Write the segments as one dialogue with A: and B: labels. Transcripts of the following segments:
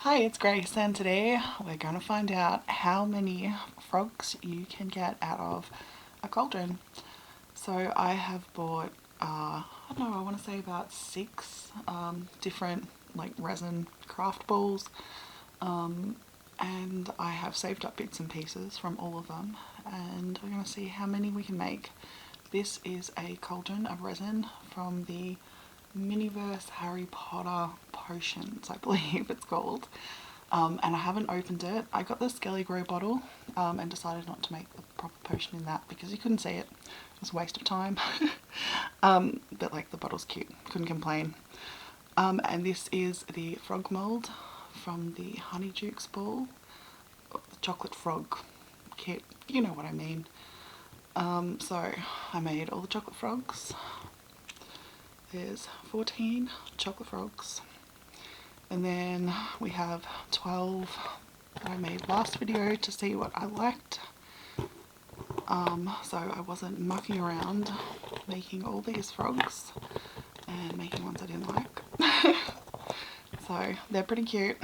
A: Hi, it's Grace, and today we're going to find out how many frogs you can get out of a cauldron. So I have bought, I don't know, I want to say about six different like resin craft balls, and I have saved up bits and pieces from all of them, and we're going to see how many we can make. This is a cauldron of resin from the Miniverse Harry Potter potions, I believe it's called. And I haven't opened it. I got the Skelly Grow bottle and decided not to make the proper potion in that because you couldn't see it. It was a waste of time. But like the bottle's cute, couldn't complain. And this is the frog mold from the Honeydukes ball, the chocolate frog kit, you know what I mean. So I made all the chocolate frogs. There's 14 chocolate frogs, and then we have 12 that I made last video to see what I liked. So I wasn't mucking around making all these frogs and making ones I didn't like. So they're pretty cute.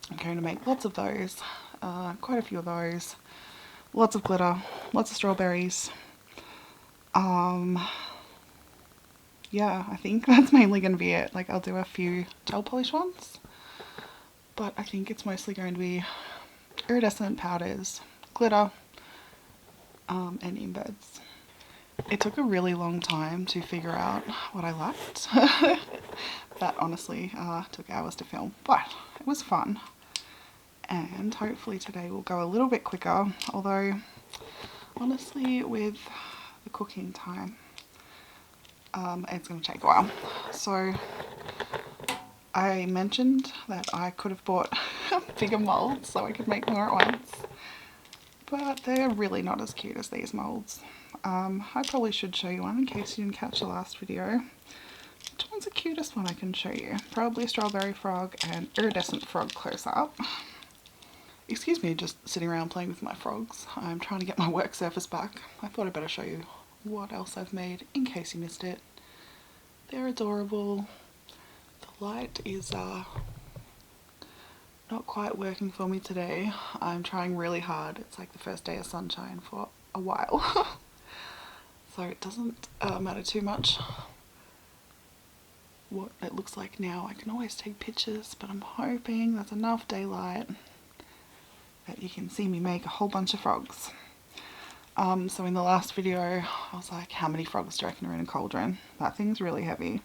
A: I'm going to make lots of those, quite a few of those, lots of glitter, lots of strawberries. Yeah, I think that's mainly going to be it. Like, I'll do a few gel polish ones, but I think it's mostly going to be iridescent powders, glitter, and embeds. It took a really long time to figure out what I liked. That honestly took hours to film, but it was fun. And hopefully today will go a little bit quicker, although honestly with the cooking time, it's going to take a while. So I mentioned that I could have bought bigger molds so I could make more at once, but they're really not as cute as these molds. I probably should show you one in case you didn't catch the last video. Which one's the cutest one I can show you? Probably a strawberry frog and iridescent frog close up. Excuse me, just sitting around playing with my frogs. I'm trying to get my work surface back. I thought I'd better show you what else I've made in case you missed it. They're adorable. The light is not quite working for me today. I'm trying really hard. It's like the first day of sunshine for a while. So it doesn't matter too much what it looks like now. I can always take pictures, but I'm hoping there's enough daylight that you can see me make a whole bunch of frogs. So in the last video I was like, how many frogs do you reckon are in a cauldron? That thing's really heavy.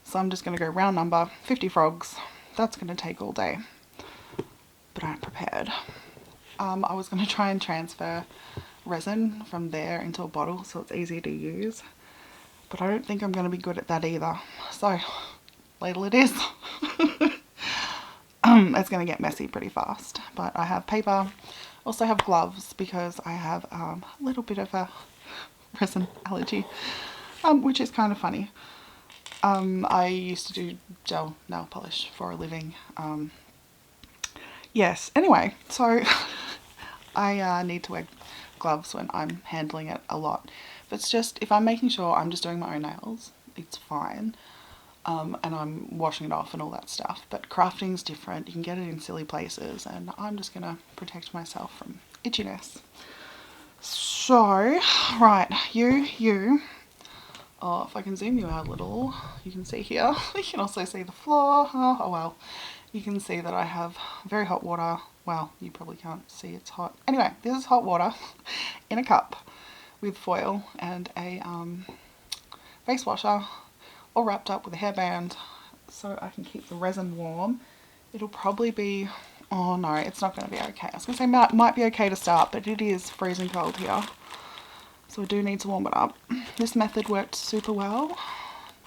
A: So I'm just going to go round number, 50 frogs. That's going to take all day. But I'm prepared. I was going to try and transfer resin from there into a bottle so it's easy to use. But I don't think I'm going to be good at that either. So, ladle it is. It's going to get messy pretty fast. But I have paper. Also have gloves because I have a little bit of a resin allergy, which is kind of funny. I used to do gel nail polish for a living. Yes, anyway, so I need to wear gloves when I'm handling it a lot. But it's just, if I'm making sure I'm just doing my own nails, it's fine. And I'm washing it off and all that stuff. But crafting's different. You can get it in silly places, and I'm just going to protect myself from itchiness. So, right, you. Oh, if I can zoom you out a little, you can see here. You can also see the floor. Oh well. You can see that I have very hot water. Well, you probably can't see it's hot. Anyway, this is hot water in a cup with foil and a face washer, all wrapped up with a hairband so I can keep the resin warm. It'll probably be, oh no, it's not going to be okay. I was going to say might be okay to start, but it is freezing cold here. So I do need to warm it up. This method worked super well.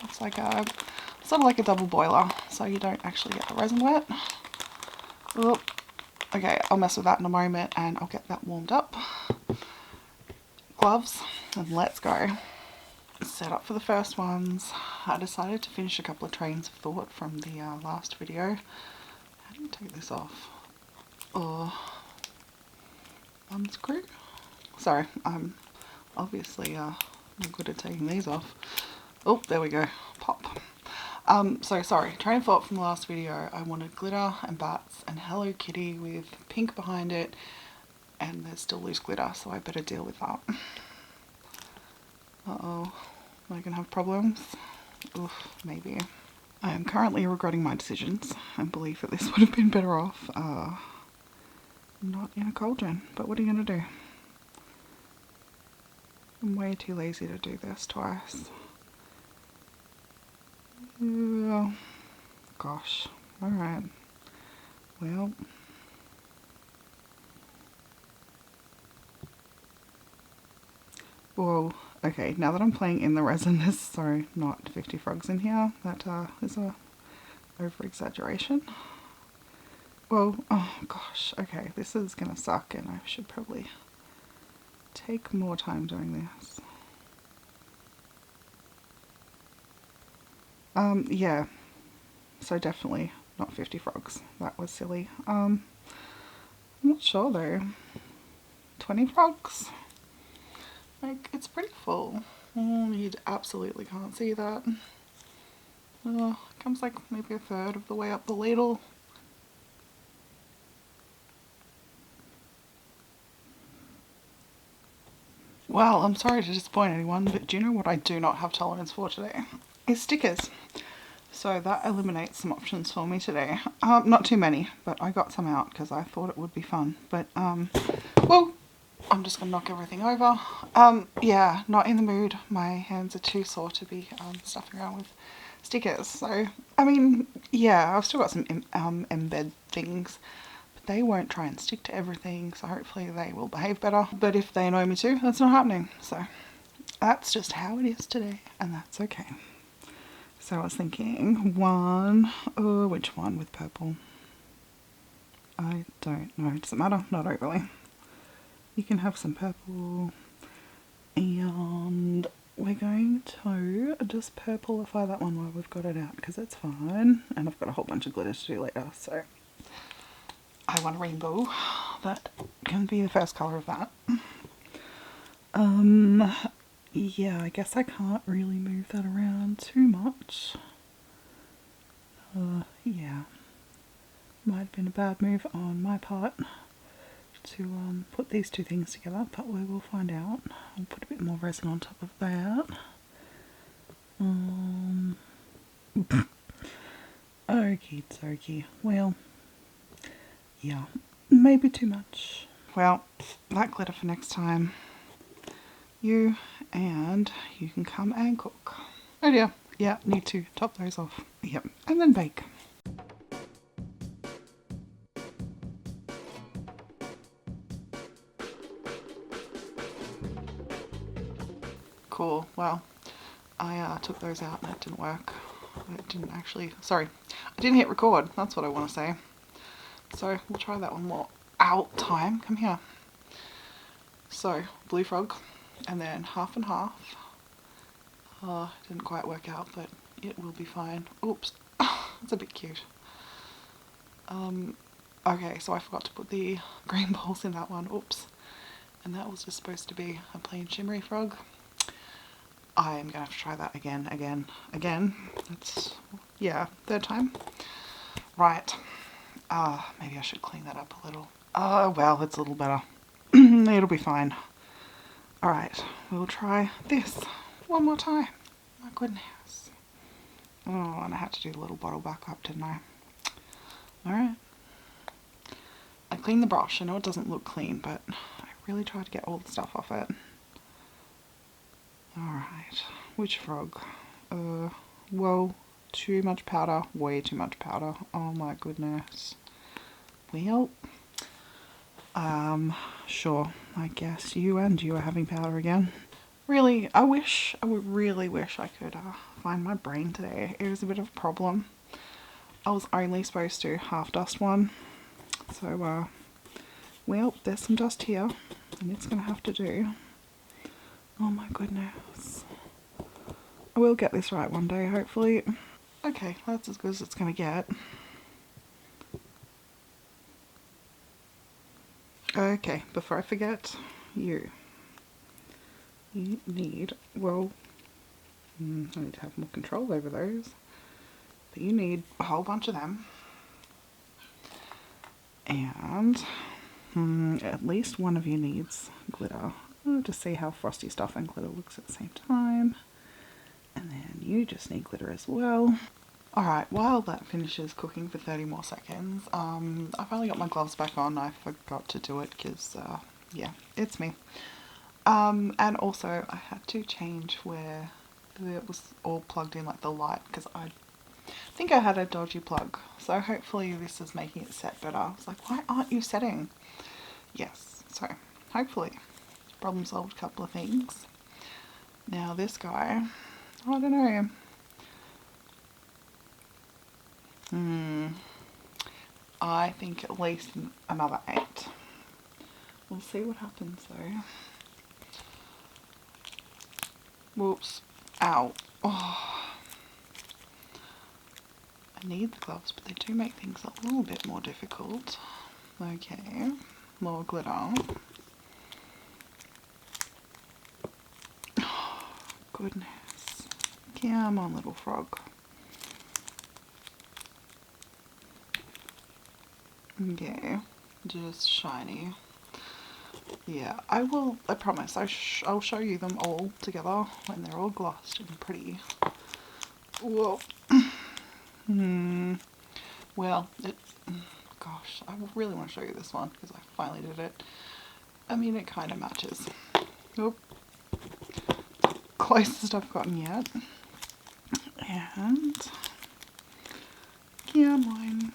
A: It's like a, sort of like a double boiler, so you don't actually get the resin wet. Oop. Okay, I'll mess with that in a moment and I'll get that warmed up. Gloves, and let's go. Set up for the first ones. I decided to finish a couple of trains of thought from the last video. How do you take this off? Or unscrew? Sorry, I'm obviously not good at taking these off. Oh, there we go. Pop. So sorry, train of thought from the last video. I wanted glitter and bats and Hello Kitty with pink behind it, and there's still loose glitter, so I better deal with that. Uh-oh, am I gonna have problems? Oof, maybe. I am currently regretting my decisions and believe that this would have been better off not in a cauldron, but what are you gonna do? I'm way too lazy to do this twice. Gosh, alright. Well. Whoa, okay, now that I'm playing in the resin, there's so not 50 frogs in here. That is a over-exaggeration. Whoa, oh gosh, okay, this is gonna suck and I should probably take more time doing this. Yeah, so definitely not 50 frogs. That was silly. I'm not sure though. 20 frogs? Like, it's pretty full. Oh, you absolutely can't see that. Oh, it comes like maybe a third of the way up the ladle. Well, I'm sorry to disappoint anyone, but do you know what I do not have tolerance for today? Is stickers. So that eliminates some options for me today. Not too many, but I got some out because I thought it would be fun. But, well, I'm just going to knock everything over. Yeah, not in the mood. My hands are too sore to be stuffing around with stickers. So, I mean, yeah, I've still got some embed things. But they won't try and stick to everything, so hopefully they will behave better. But if they annoy me too, that's not happening. So, that's just how it is today, and that's okay. So I was thinking which one with purple? I don't know, it doesn't matter, not overly. You can have some purple, and we're going to just purplify that one while we've got it out because it's fine, and I've got a whole bunch of glitter to do later, so I want a rainbow. That can be the first colour of that. Yeah, I guess I can't really move that around too much. Yeah, might have been a bad move on my part to put these two things together, but we will find out. I'll put a bit more resin on top of that. Okie dokie. Well, yeah, maybe too much. Well, that glitter for next time. You can come and cook. Oh dear, yeah, need to top those off. Yep, and then bake. Cool, well, I took those out and it didn't work. It didn't actually, sorry, I didn't hit record, that's what I want to say. So we'll try that one more. Ow, time, come here. So, blue frog, and then half and half. Didn't quite work out, but it will be fine. Oops, it's a bit cute. Okay, so I forgot to put the green balls in that one, oops. And that was just supposed to be a plain shimmery frog. I'm gonna have to try that again. That's, yeah, third time. Right, maybe I should clean that up a little. Well, it's a little better. It'll be fine. Alright, we'll try this one more time. My goodness. Oh, and I had to do the little bottle back up, didn't I? Alright. I cleaned the brush. I know it doesn't look clean, but I really tried to get all the stuff off it. Alright, which frog? Whoa, too much powder, way too much powder. Oh my goodness. Well, sure, I guess you are having powder again. Really, I really wish I could find my brain today. It was a bit of a problem. I was only supposed to half dust one. So, well, there's some dust here, and it's gonna have to do. Oh my goodness. I will get this right one day, hopefully. Okay, that's as good as it's gonna get. Okay, before I forget, you need, well, I need to have more control over those. So you need a whole bunch of them. And at least one of you needs glitter. To see how frosty stuff and glitter looks at the same time. And then you just need glitter as well. Alright, while that finishes cooking for 30 more seconds, I finally got my gloves back on. I forgot to do it because, yeah, it's me. And also I had to change where it was all plugged in, like the light, because I think I had a dodgy plug. So hopefully this is making it set better. I was like, why aren't you setting? Yes, so hopefully problem solved a couple of things. Now this guy, I don't know. I think at least another 8. We'll see what happens though. Whoops. Ow. Oh. I need the gloves, but they do make things a little bit more difficult. Okay. More glitter. Oh, goodness. Come on, little frog. Okay. Just shiny. Yeah, I promise, I'll show you them all together when they're all glossed and pretty. Whoa. Well, gosh, I really want to show you this one because I finally did it. I mean, it kind of matches. Oop. Closest I've gotten yet. And yeah, mine.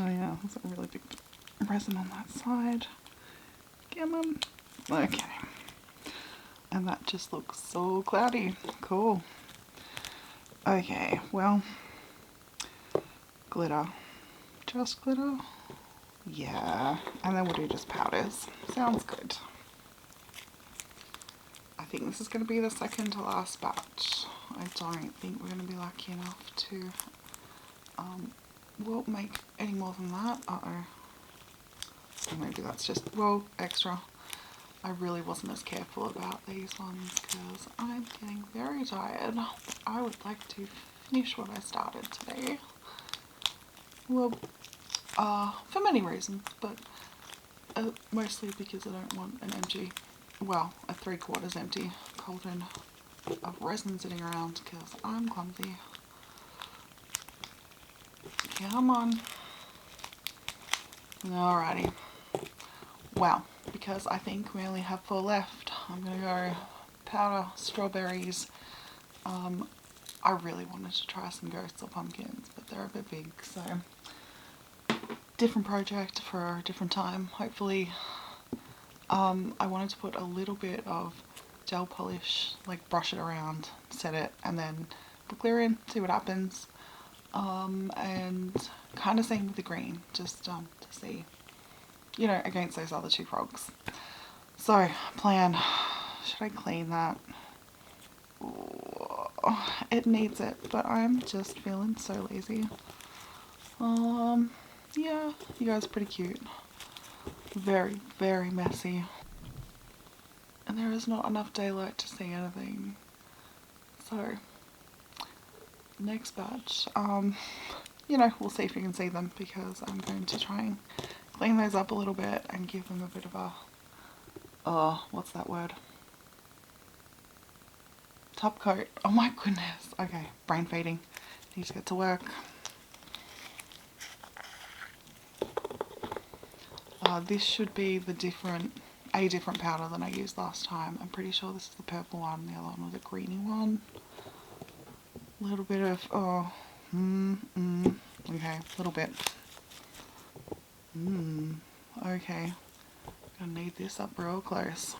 A: Oh yeah, there's a really big resin on that side. Come on. Okay. And that just looks so cloudy. Cool. Okay, well, glitter. Just glitter? Yeah. And then we'll do just powders. Sounds good. I think this is going to be the second to last batch. I don't think we're going to be lucky enough to we'll make any more than that. Uh-oh. Maybe that's just, well, extra. I really wasn't as careful about these ones because I'm getting very tired. I would like to finish what I started today. Well, for many reasons, but mostly because I don't want an empty, well, a 3/4 empty cauldron of resin sitting around because I'm clumsy. Come on. Alrighty. Well, because I think we only have 4 left, I'm going to go powder strawberries. I really wanted to try some ghosts or pumpkins, but they're a bit big, so different project for a different time, hopefully. I wanted to put a little bit of gel polish, like brush it around, set it, and then put clear in, see what happens. And kind of same with the green, just to see, you know, against those other 2 frogs. So, plan. Should I clean that? Ooh, it needs it, but I'm just feeling so lazy. Yeah, you guys are pretty cute. Very, very messy. And there is not enough daylight to see anything. So, next batch, you know, we'll see if you can see them because I'm going to try and clean those up a little bit and give them a bit of a, what's that word? Top coat. Oh my goodness. Okay, brain fading. Need to get to work. This should be the different powder than I used last time. I'm pretty sure this is the purple one, the other one was a greeny one. A little bit of, okay, a little bit. Okay, gonna need this up real close.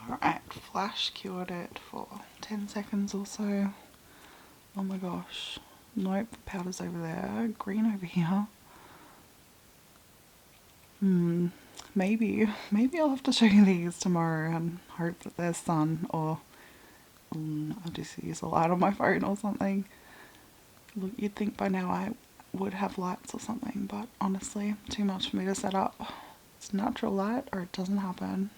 A: Alright, flash cured it for 10 seconds or so. Oh my gosh. Nope, powder's over there, green over here. Maybe I'll have to show you these tomorrow and hope that there's sun, or I'll just use a light on my phone or something. Look, you'd think by now I would have lights or something, but honestly, too much for me to set up. It's natural light or it doesn't happen.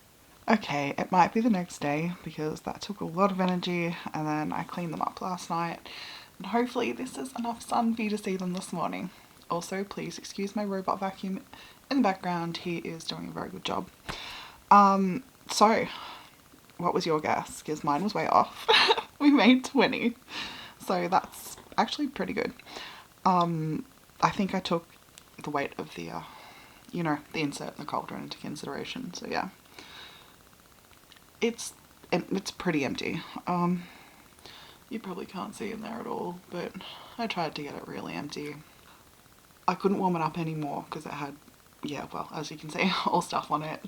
A: Okay, it might be the next day because that took a lot of energy, and then I cleaned them up last night. And hopefully this is enough sun for you to see them this morning. Also, please excuse my robot vacuum in the background. He is doing a very good job. So, what was your guess? Because mine was way off. We made 20. So that's actually pretty good. I think I took the weight of the, you know, the insert and the cauldron into consideration. So yeah, it's pretty empty. You probably can't see in there at all, but I tried to get it really empty. I couldn't warm it up anymore because it had, yeah, well, as you can see, all stuff on it.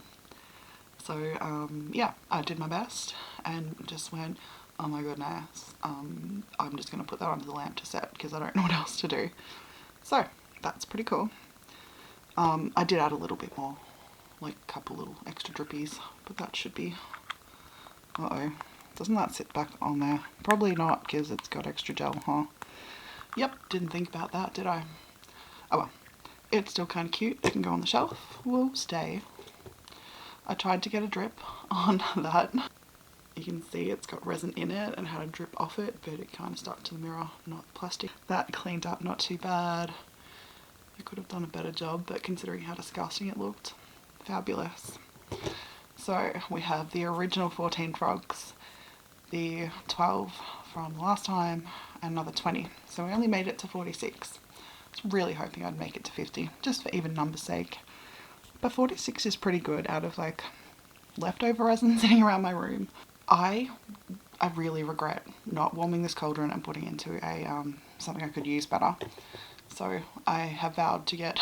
A: So yeah, I did my best and just went, oh my goodness, I'm just going to put that under the lamp to set because I don't know what else to do. So that's pretty cool. I did add a little bit more, like a couple little extra drippies, but that should be, uh-oh, doesn't that sit back on there? Probably not because it's got extra gel, huh? Yep, didn't think about that, did I? Oh well, it's still kind of cute. It can go on the shelf. Will stay. I tried to get a drip on that. You can see it's got resin in it and had a drip off it, but it kind of stuck to the mirror, not the plastic. That cleaned up not too bad. I could have done a better job, but considering how disgusting it looked, fabulous. So we have the original 14 frogs, the 12 from last time, and another 20. So we only made it to 46. I was really hoping I'd make it to 50, just for even numbers sake. But 46 is pretty good out of like leftover resin sitting around my room. I really regret not warming this cauldron and putting it into a something I could use better. So I have vowed to get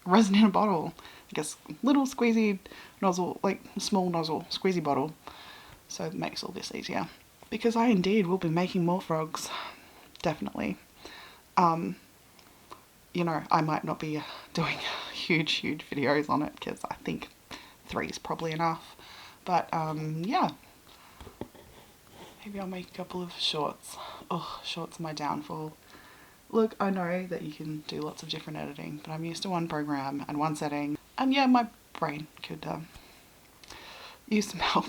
A: resin in a bottle. I guess little squeezy nozzle, like small nozzle squeezy bottle. So it makes all this easier. Because I indeed will be making more frogs. Definitely. You know, I might not be doing huge videos on it because I think 3 is probably enough. But yeah, maybe I'll make a couple of shorts. Oh, shorts are my downfall. Look, I know that you can do lots of different editing, but I'm used to one program and one setting. And yeah, my brain could use some help.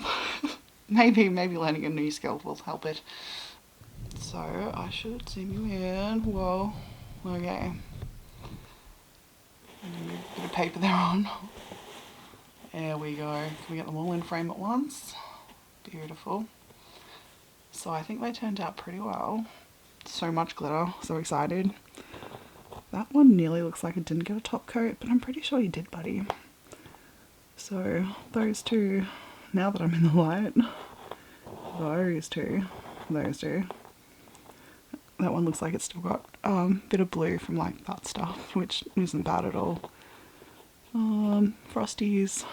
A: maybe learning a new skill will help it. So I should zoom you in. Whoa. Okay. A bit of paper there on. There we go. Can we get them all in frame at once? Beautiful. So I think they turned out pretty well. So much glitter. So excited. That one nearly looks like it didn't get a top coat, but I'm pretty sure you did, buddy. So those two, now that I'm in the light, those two. That one looks like it's still got a bit of blue from like that stuff, which isn't bad at all. Frosties.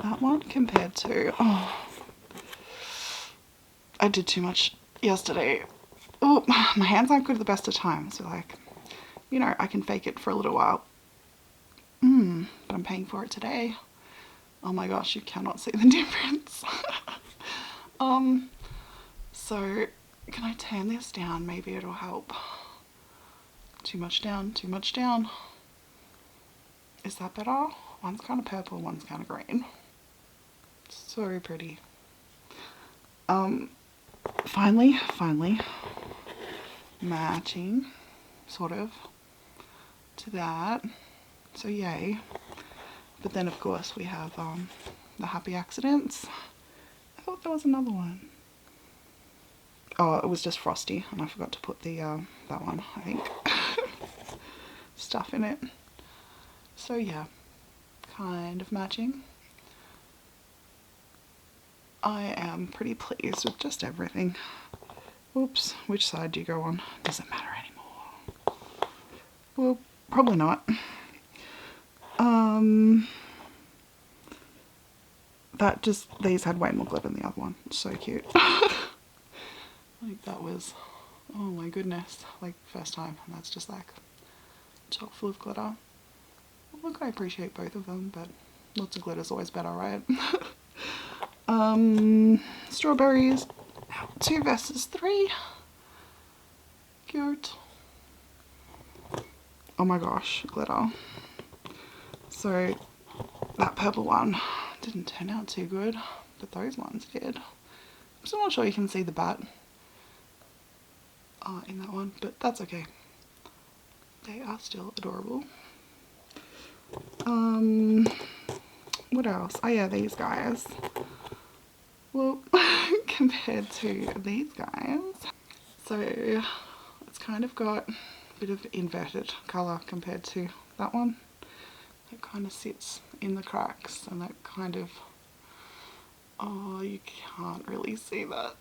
A: That one compared to, oh, I did too much yesterday. Oh, my hands aren't good at the best of times, so like, you know, I can fake it for a little while. But I'm paying for it today. Oh my gosh, you cannot see the difference. So can I turn this down? Maybe it'll help. Too much down, too much down. Is that better? One's kind of purple, one's kind of green. So pretty. Finally, matching, sort of, to that. So yay. But then of course we have the happy accidents. I thought there was another one. Oh, it was just Frosty, and I forgot to put the that one, I think, stuff in it. So yeah, kind of matching. I am pretty pleased with just everything. Oops, which side do you go on? Doesn't matter anymore. Well, probably not. That just, these had way more glitter than the other one. So cute. Like that was, oh my goodness, like first time, and that's just like chock full of glitter. Look, I appreciate both of them, but lots of glitter is always better, right? Strawberries, 2 versus 3. Cute. Oh my gosh, glitter. So that purple one, didn't turn out too good, but those ones did. I'm still not sure you can see the bat in that one, but that's okay. They are still adorable. What else? Oh yeah, these guys. Well, compared to these guys, so it's kind of got a bit of inverted colour compared to that one. It kind of sits in the cracks, and that kind of, oh, you can't really see that.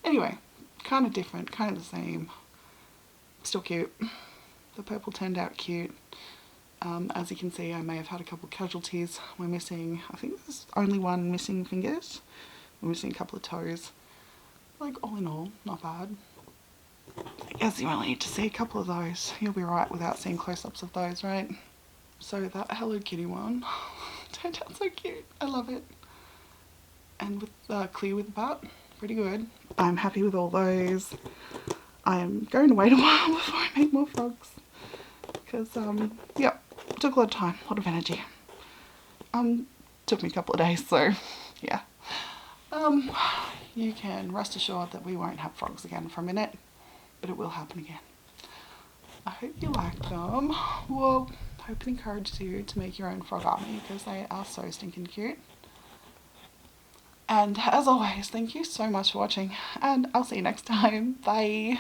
A: Anyway, kind of different, kind of the same, still cute. The purple turned out cute. As you can see, I may have had a couple of casualties. We're missing, I think there's only one missing fingers. We're missing a couple of toes. Like, all in all, not bad. I guess you only need to see a couple of those. You'll be right without seeing close-ups of those, right? So that Hello Kitty one turned out so cute. I love it. And with clear with the bat, pretty good. I'm happy with all those. I am going to wait a while before I make more frogs. Because, yeah, it took a lot of time, a lot of energy. Took me a couple of days, so, yeah. You can rest assured that we won't have frogs again for a minute, but it will happen again. I hope you liked them. Well, I hope it encouraged you to make your own frog army, because they are so stinking cute. And as always, thank you so much for watching, and I'll see you next time. Bye!